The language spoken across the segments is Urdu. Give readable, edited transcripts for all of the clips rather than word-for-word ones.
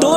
2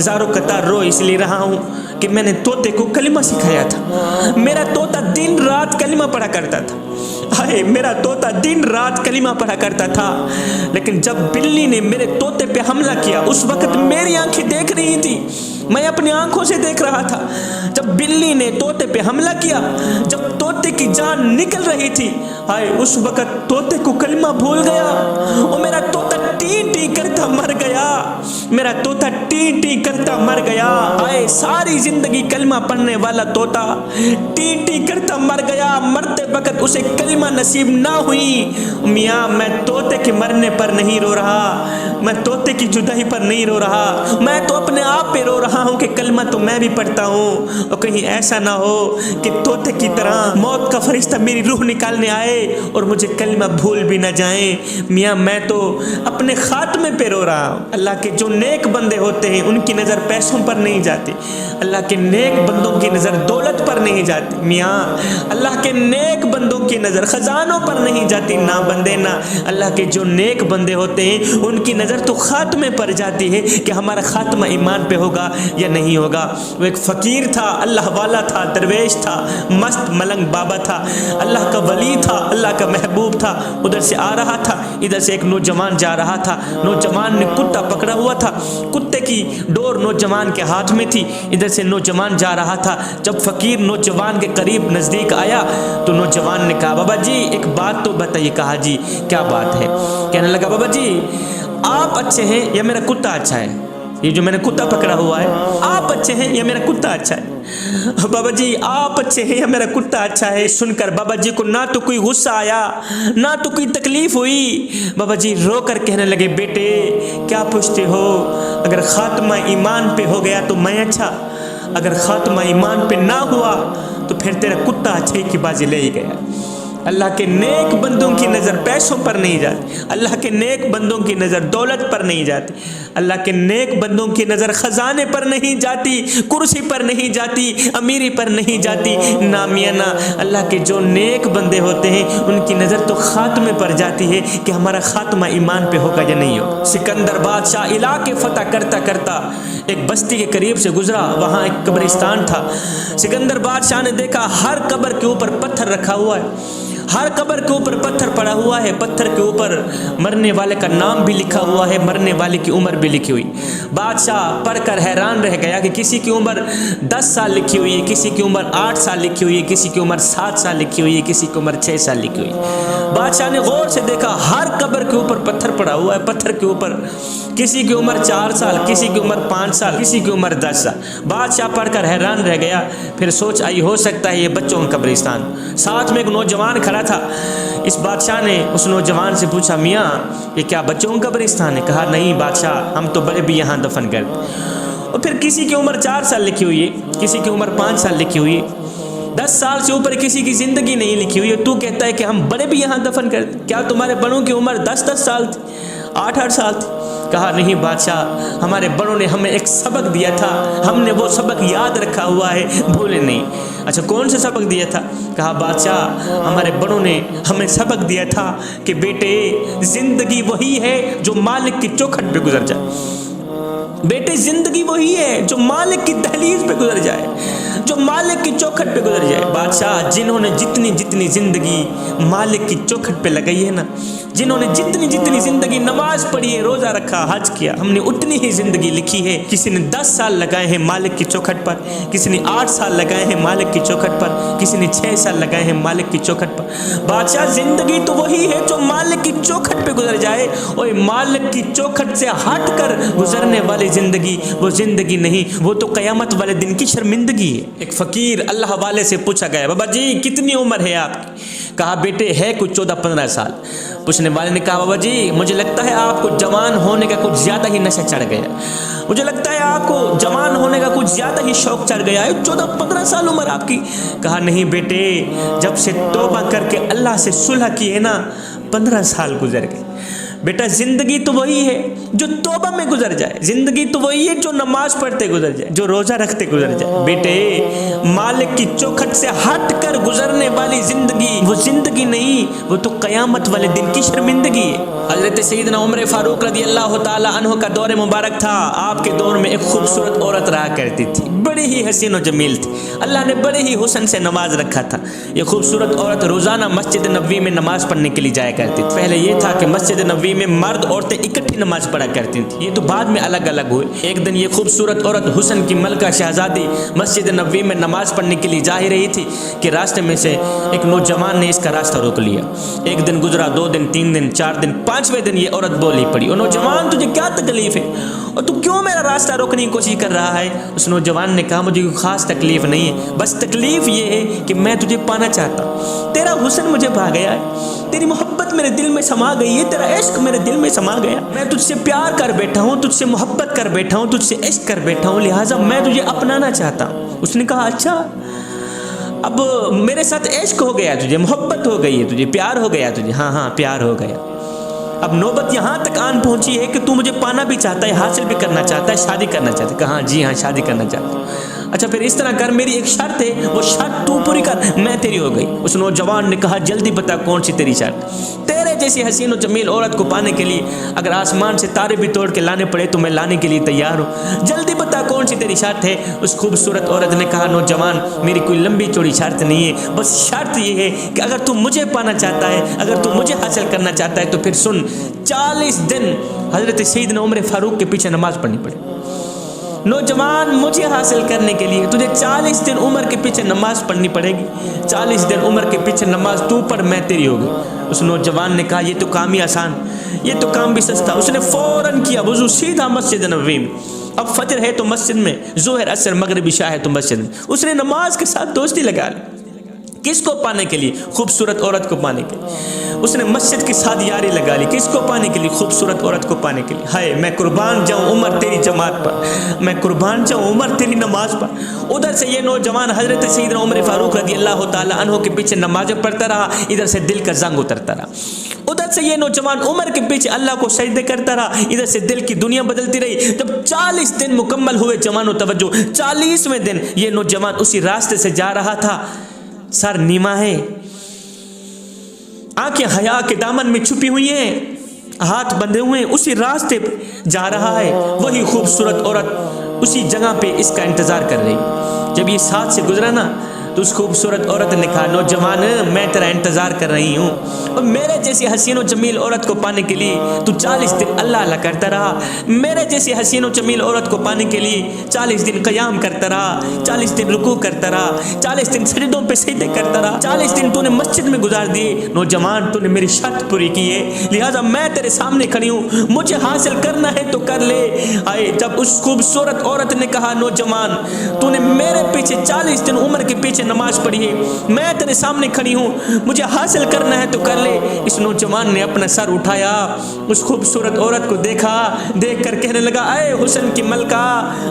زارو قطار رو اس لیے رہا ہوں کہ میں نے طوطے کو کلمہ سکھایا تھا، میرا طوطا دن رات کلمہ پڑھا کرتا تھا، ہائے میرا طوطا دن رات کلمہ پڑھا کرتا تھا، لیکن جب بلی نے میرے طوطے پہ حملہ کیا اس وقت میری آنکھیں دیکھ رہی تھی، میں اپنی آنکھوں سے دیکھ رہا تھا، جب بلی نے طوطے پہ حملہ کیا، جب طوطے کی جان نکل رہی تھی، ہائے اس وقت طوطے کو کلمہ بھول گیا اور میرا طوطا ٹی ٹی کرتا مر گیا، میرا طوطا ٹی ٹی کرتا مر گیا، ہائے ساری زندگی کلمہ پڑھنے والا طوطا ٹی ٹی کرتا مر گیا، مرتے وقت اسے کلمہ نصیب نہ ہوئی۔ میاں میں طوطے کے مرنے پر نہیں رو رہا، میں طوطے کی جدائی پر نہیں رو رہا، میں تو اپنے آپ پہ رو رہا ہوں کہ کلمہ تو میں بھی پڑھتا ہوں، اور کہیں ایسا نہ ہو کہ طوطے کی طرح موت کا فرشتہ میری روح نکالنے آئے اور مجھے کلمہ بھول بھی نہ جائیں۔ میاں میں تو اپنے خاتمے پہ رو رہا ہوں۔ اللہ کے جو نیک بندے ہوتے ہیں ان کی نظر پیسوں پر نہیں جاتی، اللہ کے نیک بندوں کی نظر دولت پر نہیں جاتی، میاں اللہ کے نیک بندوں کی نظر خزانوں پر نہیں جاتی، نہ بندے نہ، اللہ کے جو نیک بندے ہوتے ہیں ان کی نظر تو خاتمے پر جاتی ہے کہ ہمارا خاتمہ ایمان پہ ہوگا یا نہیں ہوگا۔ وہ ایک فقیر تھا، اللہ والا تھا، درویش تھا، مست ملنگ بابا تھا، اللہ کا ولی تھا، اللہ کا محبوب تھا، ادھر سے آ رہا تھا، ادھر سے ایک نوجوان جا رہا تھا، نوجوان نے کتا پکڑا ہوا تھا، کتے کی ڈور نوجوان کے ہاتھ میں تھی، ادھر سے نوجوان جا رہا تھا، جب فقیر نوجوان کے قریب نزدیک آیا تو نوجوان نے کہا بابا جی ایک بات تو بتائیے۔ کہا جی کیا بات ہے؟ کہنے لگا بابا جی آپ اچھے ہیں یا میرا کتا اچھا ہے؟ یہ جو میں نے کتا پکڑا ہوا ہے، آپ اچھے ہیں یا میرا کتا اچھا ہے؟ بابا جی آپ اچھے ہیں یا میرا کتا اچھا ہے؟ سن کر بابا جی کو نہ تو کوئی غصہ آیا نہ تو کوئی تکلیف ہوئی، بابا جی رو کر کہنے لگے بیٹے کیا پوچھتے ہو، اگر خاتمہ ایمان پہ ہو گیا تو میں اچھا، اگر خاتمہ ایمان پہ نہ ہوا تو پھر تیرا کتا اچھے کی بازی لے ہی گیا۔ اللہ کے نیک بندوں کی نظر پیسوں پر نہیں جاتی، اللہ کے نیک بندوں کی نظر دولت پر نہیں جاتی، اللہ کے نیک بندوں کی نظر خزانے پر نہیں جاتی، کرسی پر نہیں جاتی، امیری پر نہیں جاتی، نامیہ نہ، اللہ کے جو نیک بندے ہوتے ہیں ان کی نظر تو خاتمے پر جاتی ہے کہ ہمارا خاتمہ ایمان پہ ہوگا یا نہیں ہوگا۔ سکندر بادشاہ علاقے فتح کرتا کرتا ایک بستی کے قریب سے گزرا، وہاں ایک قبرستان تھا، سکندر بادشاہ نے دیکھا ہر قبر کے اوپر پتھر رکھا ہوا ہے، ہر قبر کے اوپر پتھر پڑا ہوا ہے، پتھر کے اوپر مرنے والے کا نام بھی لکھا ہوا ہے، مرنے والے کی عمر بھی لکھی ہوئی۔ بادشاہ پڑھ کر حیران رہ گیا کہ کسی کی عمر 10 سال لکھی ہوئی ہے، کسی کی عمر 8 سال لکھی ہوئی ہے، کسی کی عمر 7 سال لکھی ہوئی ہے، کسی کی عمر 6 سال لکھی ہوئی ہے۔ بادشاہ نے غور سے دیکھا ہر قبر کے اوپر پتھر پڑا ہوا ہے، پتھر کے اوپر کسی کی عمر 4 سال، کسی کی عمر 5 سال، کسی کی عمر 10 سال۔ بادشاہ پڑھ کر حیران رہ گیا، پھر سوچ آئی ہو سکتا ہے یہ بچوں کا قبرستان۔ ساتھ میں ایک نوجوان کھڑا تھا، اس بادشاہ نے اس نوجوان سے پوچھا میاں یہ کیا بچوں کا قبرستان ہے؟ کہا نہیں بادشاہ ہم تو بڑے بھی یہاں دفن کرتے۔ اور پھر کسی کی عمر 4 سال لکھی ہوئی ہے، کسی کی عمر 5 سال لکھی ہوئی ہے، 10 سال سے اوپر کسی کی زندگی نہیں لکھی ہوئی ہے، تو کہتا ہے کہ ہم بڑے بھی یہاں دفن کرتے؟ کیا تمہارے بڑوں کی عمر 10 سال تھی، 8 سال تھی؟ کہا نہیں بادشاہ ہمارے بڑوں نے ہمیں ایک سبق دیا تھا، ہم نے وہ سبق یاد رکھا ہوا ہے، بھولے نہیں۔ اچھا کون سا سبق دیا تھا؟ کہا بادشاہ ہمارے بڑوں نے ہمیں سبق دیا تھا کہ بیٹے زندگی وہی ہے جو مالک کی چوکھٹ پہ گزر جائے، بیٹے زندگی وہی ہے جو مالک کی دہلیز پہ گزر جائے، جو مالک کی چوکھٹ پہ گزر جائے۔ بادشاہ جنہوں نے جتنی زندگی مالک کی چوکھٹ پہ لگائی ہے نا، جنہوں نے جتنی زندگی نماز پڑھی ہے، روزہ رکھا، حج کیا، ہم نے اتنی ہی زندگی لکھی ہے۔ کسی نے 10 سال لگائے ہیں مالک کی چوکھٹ پر، کسی نے 8 سال لگائے ہیں مالک کی چوکھٹ پر، کسی نے 6 سال لگائے ہیں مالک کی چوکھٹ پر۔ بادشاہ زندگی تو وہی ہے جو مالک کی چوکھٹ پہ گزر جائے، اور مالک کی چوکھٹ سے ہٹ کر گزرنے والی زندگی وہ زندگی نہیں، وہ تو قیامت والے دن کی شرمندگی ہے۔ ایک فقیر اللہ والے سے پوچھا گیا بابا جی کتنی عمر ہے آپ کی؟ کہا بیٹے ہے کچھ 14-15 سال۔ پوچھنے والے نے کہا بابا جی مجھے لگتا ہے آپ کو جوان ہونے کا کچھ زیادہ ہی نشہ چڑھ گیا، مجھے لگتا ہے آپ کو جوان ہونے کا کچھ زیادہ ہی شوق چڑھ گیا ہے، 14-15 سال عمر آپ کی۔ کہا نہیں بیٹے جب سے توبہ کر کے اللہ سے صلح کی ہے نا 15 سال گزر گئے، بیٹا زندگی تو وہی ہے جو توبہ میں گزر جائے، زندگی تو وہی ہے جو نماز پڑھتے گزر جائے، جو روزہ رکھتے گزر جائے۔ بیٹے مالک کی چوکھٹ سے ہٹ کر گزرنے والی زندگی وہ زندگی نہیں، وہ تو قیامت والے دن کی شرمندگی ہے۔ حضرت سیدنا عمر فاروق رضی اللہ تعالی عنہ کا دور مبارک تھا۔ آپ کے دور میں ایک خوبصورت عورت رہا کرتی تھی، بڑی ہی حسین و جمیل تھی، اللہ نے بڑے ہی حسن سے نواز رکھا تھا۔ یہ خوبصورت عورت روزانہ مسجد نبوی میں نماز پڑھنے کے لیے جایا کرتی تھی۔ پہلے یہ تھا کہ مسجد نبوی میں مرد عورتیں اکٹھی نماز پڑھا کرتی تھیں، یہ تو بعد میں الگ الگ ہوئے۔ ایک دن یہ خوبصورت عورت حسن کی ملکہ شہزادی مسجد نبوی میں نماز پڑھنے کے لیے جا ہی رہی تھی کہ راستے میں سے ایک نوجوان نے اس کا راستہ روک لیا۔ ایک دن گزرا، 2 دن، 3 دن، 4 دن، 5ویں دن یہ عورت بولی پڑی، او نوجوان تجھے کیا تکلیف ہے اور تو کیوں میرا راستہ روکنے کی کوشش کر رہا ہے؟ اس نوجوان نے کہا مجھے کوئی خاص تکلیف نہیں ہے، بس تکلیف یہ ہے کہ میں تجھے پانا چاہتا ہوں، تیرا حسن مجھے بھا گیا ہے، تیری محبت میرے دل میں سما گئی ہے، تیرا عشق میرے دل میں سما گیا، میں تجھ سے پیار کر بیٹھا ہوں، تجھ سے محبت کر بیٹھا ہوں، تجھ سے عشق کر بیٹھا ہوں، لہٰذا میں تجھے اپنانا چاہتا ہوں۔ اس نے کہا اچھا اب میرے ساتھ عشق ہو گیا تجھے، محبت ہو گئی ہے تجھے، پیار ہو گیا تجھے؟ ہاں ہاں پیار ہو گیا۔ اب نوبت یہاں تک آن پہنچی ہے کہ تو مجھے پانا بھی چاہتا ہے، حاصل بھی کرنا چاہتا ہے، شادی کرنا چاہتا ہے؟ کہا جی ہاں شادی کرنا چاہتا ہوں۔ اچھا پھر اس طرح کر، میری ایک شرط ہے، وہ شرط تو پوری کر، میں تیری ہو گئی۔ اس نوجوان نے کہا جلدی بتا کون سی تیری شرط؟ تیرے جیسی حسین و جمیل عورت کو پانے کے لیے اگر آسمان سے تارے بھی توڑ کے لانے پڑے تو میں لانے کے لیے تیار ہوں، جلدی بتا کون سی تیری شرط ہے؟ اس خوبصورت عورت نے کہا نوجوان میری کوئی لمبی چوڑی شرط نہیں ہے، بس شرط یہ ہے کہ اگر تو مجھے پانا چاہتا ہے، اگر تو مجھے حاصل کرنا چاہتا ہے تو پھر سن، 40 دن حضرت سیدنا عمر فاروق کے پیچھے نماز پڑھنی پڑے۔ نوجوان مجھے حاصل کرنے کے لیے تجھے 40 دن عمر کے پیچھے نماز پڑھنی پڑے گی، 40 دن عمر کے پیچھے نماز تو پڑھ، میں تیری ہوگی۔ اس نوجوان نے کہا یہ تو کام ہی آسان، یہ تو کام بھی سستا۔ اس نے فوراً کیا وضو، سیدھا مسجد نبوی میں۔ اب فجر ہے تو مسجد میں، ظہر عصر مغرب عشاء ہے تو مسجد میں۔ اس نے نماز کے ساتھ دوستی لگا لی، کس کو پانے کے لیے؟ خوبصورت عورت کو پانے کے لیے۔ اس نے مسجد کے ساتھ یاری لگا لی، کس کو پانے کے لیے؟ خوبصورت عورت کو پانے کے لیے۔ ہائے میں قربان جاؤں عمر تیری جماعت پر، میں قربان جاؤں عمر تیری نماز پر۔ ادھر سے یہ نوجوان حضرت سیدنا عمر فاروق رضی اللہ تعالی عنہ کے پیچھے نمازیں پڑھتا رہا، ادھر سے دل کا زنگ اترتا رہا۔ ادھر سے یہ نوجوان عمر کے پیچھے اللہ کو سجدے کرتا رہا، ادھر سے دل کی دنیا بدلتی رہی۔ جب 40 دن مکمل ہوئے، جوان و توجہ، 40ویں دن یہ نوجوان اسی راستے سے جا رہا تھا، سر نیما ہے، آنکھیں حیا کے دامن میں چھپی ہوئی ہیں، ہاتھ بندھے ہوئے ہیں، اسی راستے پہ جا رہا ہے۔ وہی خوبصورت عورت اسی جگہ پہ اس کا انتظار کر رہی۔ جب یہ ساتھ سے گزرا نا تو اس خوبصورت عورت نے کہا نوجوان میں تیرا انتظار کر رہی ہوں، اور میرے جیسی حسین و جمیل عورت کو پانے کے لیے تو 40 دن اللہ اللہ کرتا رہا، میرے جیسی حسین و جمیل عورت کو پانے کے لیے 40 دن قیام کرتا رہا، 40 دن رکوع کرتا رہا، 40 دن سجدوں پہ سجدے کرتا رہا، 40 دن تو نے مسجد میں گزار دیے۔ نوجوان تو نے میری شرط پوری کی ہے، لہٰذا میں تیرے سامنے کھڑی ہوں، مجھے حاصل کرنا ہے تو کر لے۔ آئے جب اس خوبصورت عورت نے کہا نوجوان تو نے میرے پیچھے 40 دن عمر کے پیچھے نماز پڑھی ہے، میں تیرے سامنے کھڑی ہوں، مجھے حاصل کرنا ہے تو کر لے۔ اس نوجوان نے اپنا سر اٹھایا، اس خوبصورت عورت کو دیکھا، دیکھ کر کہنے لگا اے حسن کی ملکہ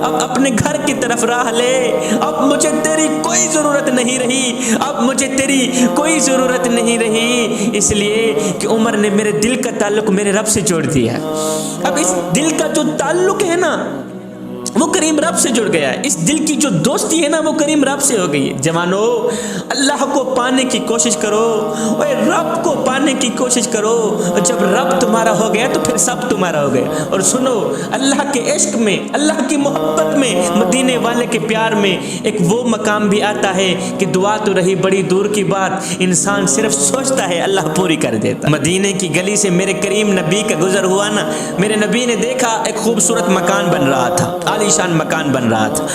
اب اپنے گھر کی طرف راہ لے، اب مجھے تیری کوئی ضرورت نہیں رہی، اب مجھے تیری کوئی ضرورت نہیں رہی، اس لیے کہ عمر نے میرے دل کا تعلق میرے رب سے جوڑ دیا۔ اب اس دل کا جو تعلق ہے نا وہ کریم رب سے جڑ گیا ہے، اس دل کی جو دوستی ہے نا وہ کریم رب سے ہو گئی ہے۔ جوانو اللہ کو پانے کی کوشش کرو، اور رب کو پانے کی کوشش کرو، اور جب رب تمہارا ہو گیا تو پھر سب تمہارا ہو گیا۔ اور سنو اللہ کے عشق میں، اللہ کی محبت میں، مدینے والے کے پیار میں ایک وہ مقام بھی آتا ہے کہ دعا تو رہی بڑی دور کی بات، انسان صرف سوچتا ہے اللہ پوری کر دیتا۔ مدینے کی گلی سے میرے کریم نبی کا گزر ہوا نا، میرے نبی نے دیکھا ایک خوبصورت مکان بن رہا تھا، عالیشان مکان بن رہا تھا۔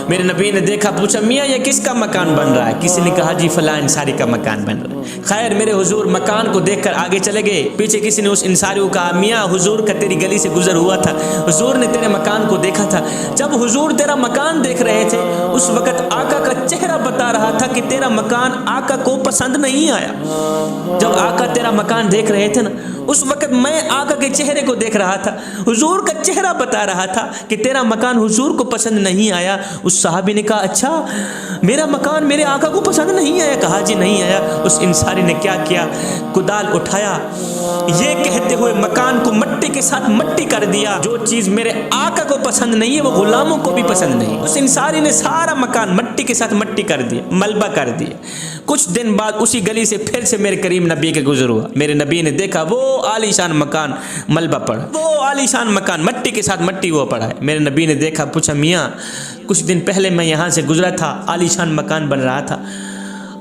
میرے نبی نے دیکھا، پوچھا میاں یہ کس کا مکان بن رہا ہے؟ کسی نے کہا جی فلاں انصاری کا مکان بن رہا ہے۔ خیر میرے حضور مکان کو دیکھ کر آگے چلے گئے، پیچھے کسی نے اس انصاری کو کہا میاں حضور کا تیری گلی سے گزر ہوا تھا، حضور نے تیرے مکان کو دیکھا تھا۔ جب حضور تیرا مکان دیکھ رہے تھے اس وقت آقا کا چہرہ بتا رہا تھا کہ تیرا مکان آقا کو پسند نہیں آیا۔ جب آقا تیرا مکان دیکھ رہے تھے نا اس وقت میں آقا کے چہرے کو دیکھ رہا تھا، حضور کا چہرہ بتا رہا تھا کہ تیرا مکان حضور کو پسند نہیں آیا۔ اس صحابی نے کہا اچھا میرا مکان میرے آقا کو پسند نہیں آیا؟ کہا جی نہیں آیا۔ اس انصاری نے کیا کیا، کدال اٹھایا، یہ کہتے ہوئے مکان کو مٹی کے ساتھ مٹی کر دیا، جو چیز میرے آقا کو پسند نہیں ہے وہ غلاموں کو بھی پسند نہیں۔ اس انصاری نے سارا مکان مٹی کے ساتھ مٹی کر دیا، ملبہ کر دیا۔ کچھ دن بعد اسی گلی سے پھر سے میرے کریم نبی کے گزر ہوا، میرے نبی نے دیکھا وہ عالی شان مکان ملبہ پڑا، وہ عالی شان مکان مٹی کے ساتھ مٹی وہ پڑا ہے۔ میرے نبی نے دیکھا، پوچھا میاں کچھ دن پہلے میں یہاں سے گزرا تھا، عالی شان مکان بن رہا تھا،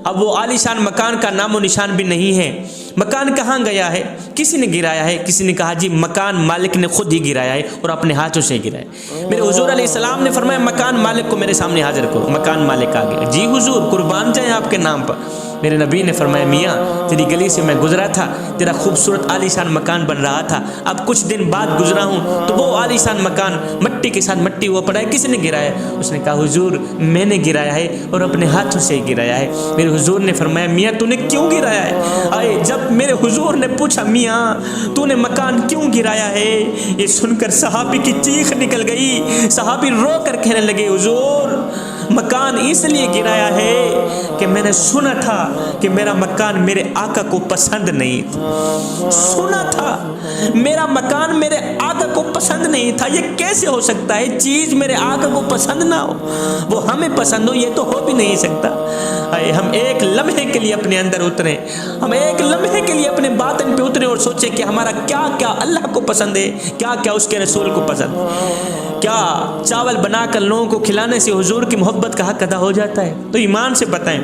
اب وہ عالی شان مکان کا نام و نشان بھی نہیں ہے، مکان کہاں گیا ہے؟ کسی نے گرایا ہے؟ کسی نے کہا جی مکان مالک نے خود ہی گرایا ہے اور اپنے ہاتھوں سے گرایا۔ میرے حضور علیہ السلام نے فرمایا مکان مالک کو میرے سامنے حاضر کرو۔ مکان مالک آ گیا، جی حضور قربان جائیں آپ کے نام پر۔ میرے نبی نے فرمایا میاں تیری گلی سے میں گزرا تھا، تیرا خوبصورت عالی شان مکان بن رہا تھا، اب کچھ دن بعد گزرا ہوں تو وہ عالی شان مکان مٹی کے ساتھ مٹی ہوا پڑا ہے، کس نے گرایا؟ اس نے کہا حضور میں نے گرایا ہے اور اپنے ہاتھوں سے گرایا ہے۔ میرے حضور نے فرمایا میاں تو نے کیوں گرایا ہے؟ آئے جب میرے حضور نے پوچھا میاں تو نے مکان کیوں گرایا ہے، یہ سن کر صحابی کی چیخ نکل گئی، صحابی رو کر کہنے لگے حضور مکان اس لیے گرایا ہے کہ میں نے سنا تھا کہ میرا مکان میرے آقا کو پسند نہیں تھا، سنا تھا میرا مکان میرے آقا کو پسند نہیں تھا۔ یہ کیسے ہو سکتا ہے چیز میرے آقا کو پسند نہ ہو، وہ ہمیں پسند ہو، یہ تو ہو بھی نہیں سکتا۔ ہم ایک لمحے کے لیے اپنے اندر اتریں، ہم ایک لمحے کے لیے اپنے باطن پہ اتریں اور سوچیں کہ ہمارا کیا کیا اللہ کو پسند ہے، کیا کیا اس کے رسول کو پسند ہے۔ کیا چاول بنا کر لوگوں کو کھلانے سے حضور کی محبت کا حق ادا ہو جاتا ہے؟ تو ایمان سے بتائیں،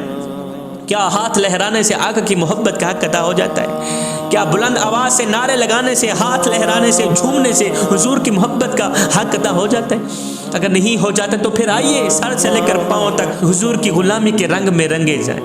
کیا ہاتھ لہرانے سے آقا کی محبت کا حق ادا ہو جاتا ہے؟ کیا بلند آواز سے نعرے لگانے سے، ہاتھ لہرانے سے، جھومنے سے حضور کی محبت کا حق ادا ہو جاتا ہے؟ اگر نہیں ہو جاتا تو پھر آئیے سر سے لے کر پاؤں تک حضور کی غلامی کے رنگ میں رنگے جائیں۔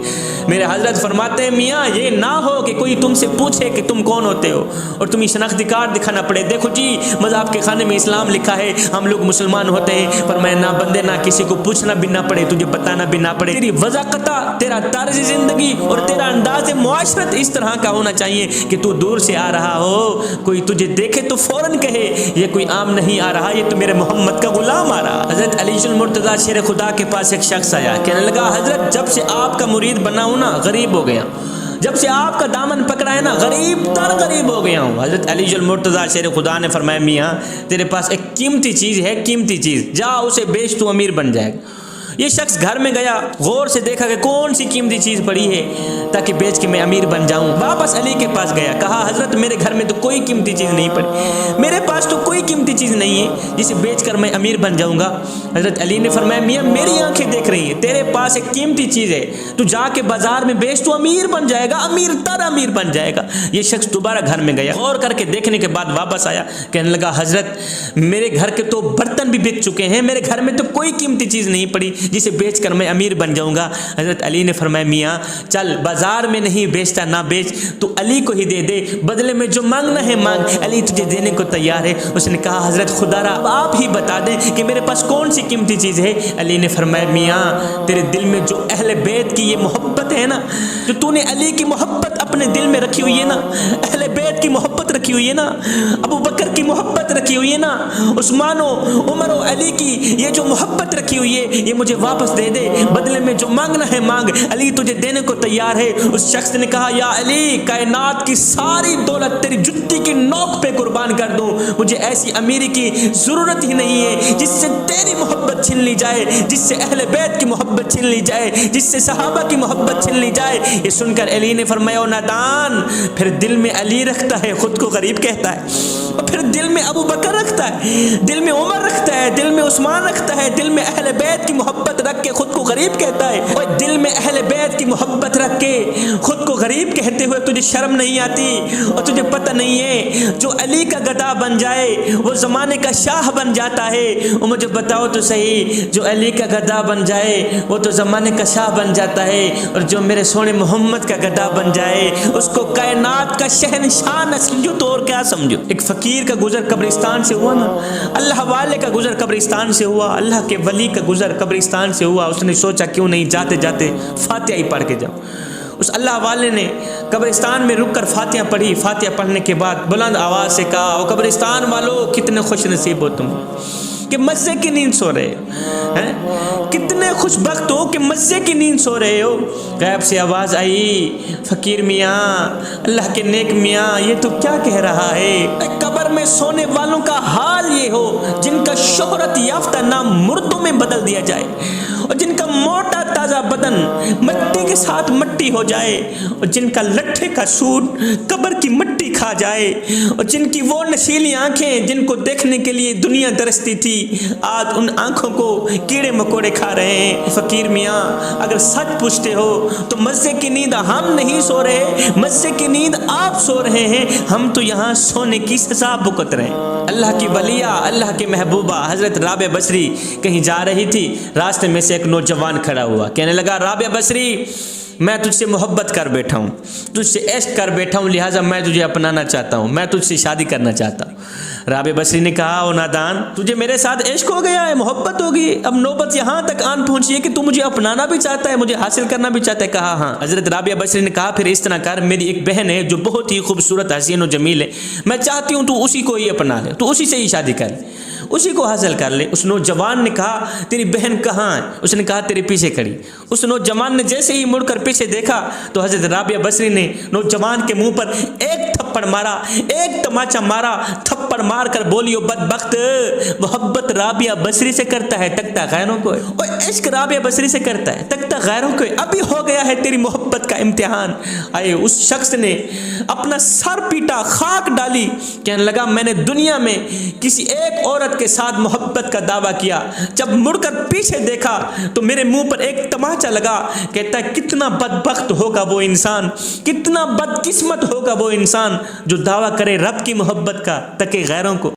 میرے حضرت فرماتے ہیں میاں یہ نہ ہو کہ کوئی تم سے پوچھے کہ تم کون ہوتے ہو اور تمہیں شناختی کارڈ دکھانا پڑے، دیکھو جی مذہب کے خانے میں اسلام لکھا ہے، ہم لوگ مسلمان ہوتے ہیں، پر میں نہ بندے نہ کسی کو پوچھنا بھی نہ پڑے، تجھے بتانا بھی نہ پڑے۔ تیری وضاقتہ، تیرا طرز زندگی اور تیرا انداز معاشرت اس طرح کا ہونا چاہیے کہ تو دور سے آ رہا ہو، کوئی تجھے دیکھے تو فوراً کہے یہ کوئی عام نہیں آ رہا، یہ تو میرے محمد کا غلام آ رہا۔ حضرت علی المرتضیٰ شیر خدا کے پاس ایک شخص آیا، کہنے لگا حضرت جب سے آپ کا مرید بنا ہوں نا غریب ہو گیا، جب سے آپ کا دامن پکڑا ہے نا غریب تر غریب ہو گیا ہوں۔ حضرت علی المرتضیٰ شیر خدا نے فرمایا میاں تیرے پاس ایک قیمتی چیز ہے، قیمتی چیز، جا اسے بیچ تو امیر بن جائے گا۔ یہ شخص گھر میں گیا، غور سے دیکھا کہ کون سی قیمتی چیز پڑی ہے تاکہ بیچ کے میں امیر بن جاؤں۔ واپس علی کے پاس گیا، کہا حضرت میرے گھر میں تو کوئی قیمتی چیز نہیں پڑی، میرے پاس تو کوئی قیمتی چیز نہیں ہے جسے بیچ کر میں امیر بن جاؤں گا۔ حضرت علی نے فرمایا میاں میری آنکھیں دیکھ رہی ہیں، تیرے پاس ایک قیمتی چیز ہے، تو جا کے بازار میں بیچ تو امیر بن جائے گا، امیر تر امیر بن جائے گا۔ یہ شخص دوبارہ گھر میں گیا، غور کر کے دیکھنے کے بعد واپس آیا، کہنے لگا حضرت میرے گھر کے تو برتن بھی بک چکے ہیں، میرے گھر میں تو کوئی قیمتی چیز نہیں پڑی جسے بیچ کر میں امیر بن جاؤں گا۔ حضرت علی نے فرمایا میاں چل بازار میں نہیں بیچتا نہ بیچ، تو علی کو ہی دے دے، بدلے میں جو مانگنا ہے مانگ، علی تجھے دینے کو تیار ہے۔ اس نے کہا حضرت خدا را آپ ہی بتا دیں کہ میرے پاس کون سی قیمتی چیز ہے۔ علی نے فرمایا میاں تیرے دل میں جو اہل بیت کی یہ محبت ہے نا، جو تو نے علی کی محبت اپنے دل میں رکھی ہوئی ہے نا، اہل بیت کی محبت رکھی ہوئی ہے نا، ابو بکر کی محبت رکھی ہوئی ہے نا، عثمان و عمر و علی کی یہ جو محبت رکھی ہوئی ہے یہ مجھے واپس دے دے، بدلے میں جو مانگنا ہے مانگ، علی تجھے دینے کو تیار ہے۔ اس شخص نے کہا یا علی کائنات کی ساری دولت تیری جتی کی نوک پہ قربان کر دوں، مجھے ایسی امیری کی ضرورت ہی نہیں ہے جس سے تیری محبت چھین لی جائے، جس سے اہل بیت کی محبت چھین لی جائے، جس سے صحابہ کی محبت چھین لی جائے۔ یہ سن کر علی نے فرمایا او نادان، پھر دل میں علی رکھتا ہے خود کو غریب کہتا ہے، اور پھر دل میں ابو بکر رکھتا ہے، دل میں عمر رکھتا ہے، دل میں عثمان رکھتا ہے، دل میں اہل بیت کی محبت رکھ کے خود کو غریب کہتا ہے۔ اور دل میں اہل بیت کی محبت رکھ کے خود کو غریب کہتے ہوئے تجھے شرم نہیں آتی اور تجھے پتہ نہیں ہے جو علی کا گدا بن جائے وہ زمانے کا شاہ بن جاتا ہے۔ اور مجھے بتاؤ تو صحیح، جو علی کا گدا بن جائے وہ تو زمانے کا شاہ بن جاتا ہے، اور جو میرے سونے محمد کا گدا بن جائے اس کو کائنات کا شہنشاہ نہ سمجھو تو اور کیا سمجھو۔ ایک فقیر کا گزر قبرستان سے ہوا نا، اللہ والے کا گزر قبرستان سے ہوا، اللہ کے ولی کا گزر قبرستان سے ہوا، اس نے سوچا کیوں نہیں جاتے جاتے فاتحہ ہی پڑھ کے جاؤ۔ اس اللہ والے نے قبرستان میں رک کر فاتحہ پڑھی، فاتحہ پڑھنے کے بعد بلند آواز سے کہا او قبرستان والو کتنے خوش نصیب ہو تم، کہ مزے کی نیند سو رہے ہو، کتنے خوش بخت ہو کہ مزے کی نیند سو رہے ہو۔ غیب سے آواز آئی، فقیر میاں، اللہ کے نیک میاں، یہ تو کیا کہہ رہا ہے؟ قبر میں سونے والوں کا حال یہ ہو جن کا شہرت یافتہ نام مردوں میں بدل دیا جائے، اور جن کا موٹا تازہ بدن مٹی کے ساتھ مٹی ہو جائے، اور جن کا لٹھے کا سوٹ قبر کی مٹی کھا جائے، اور جن کی وہ نشیلی آنکھیں جن کو دیکھنے کے لیے دنیا درستی تھی، آج ان آنکھوں کو کیڑے مکوڑے کھا رہے ہیں۔ فقیر میاں، اگر سچ پوچھتے ہو تو مزے کی نیند ہم نہیں سو رہے، مزے کی نیند آپ سو رہے ہیں، ہم تو یہاں سونے کی سزا بھگت رہے ہیں۔ اللہ کی ولیہ، اللہ کے محبوبہ حضرت رابعہ بصری کہیں جا رہی تھی، راستے میں سے ایک نوجوان کھڑا ہوا، کہنے لگا، رابعہ بصری، میں تجھ سے محبت کر بیٹھا ہوں، تجھ سے عشق کر بیٹھا ہوں، لہٰذا میں تجھے اپنانا چاہتا ہوں، میں تجھ سے شادی کرنا چاہتا ہوں۔ رابعہ بصری نے کہا، او نادان، تجھے میرے ساتھ عشق ہو گیا ہے، محبت ہو گئی، اب نوبت یہاں تک آن پہنچی ہے کہ تو مجھے اپنانا بھی چاہتا ہے، مجھے حاصل کرنا بھی چاہتا ہے۔ کہا ہاں۔ حضرت رابعہ بصری نے کہا، پھر اس طرح کر، میری ایک بہن ہے جو بہت ہی خوبصورت، حسین و جمیل ہے، میں چاہتی ہوں تو اسی کو ہی اپنا لے، تو اسی سے ہی شادی کر لے، اسی کو حاصل کر لے۔ اس نوجوان نے کہا، تیری بہن کہاں ہے؟ اس نے کہا، تیرے پیچھے کھڑی۔ اس نوجوان نے جیسے ہی مڑ کر پیچھے دیکھا تو حضرت رابعہ بصری نے نوجوان کے منہ پر ایک تھپڑ مارا، ایک تماچا مارا، تھپڑ مار کر بولی، او بدبخت، محبت رابعہ بصری سے کرتا ہے، تکتا غیروں کو ہے، اور عشق رابعہ بصری سے کرتا ہے، تکتا غیروں کو ہے، ابھی ہو گیا ہے تیری محبت کا امتحان۔ آئے اس شخص نے اپنا سر پیٹا، خاک ڈالی، کہنے لگا، میں نے دنیا میں کسی ایک عورت کے ساتھ محبت کا دعویٰ کیا، جب مڑ کر پیچھے دیکھا تو میرے منہ پر ایک تماچا لگا۔ کہتا ہے، کتنا بدبخت ہوگا وہ انسان، کتنا بدقسمت ہوگا وہ انسان جو دعویٰ کرے رب کی محبت کا، تکے غیروں کو۔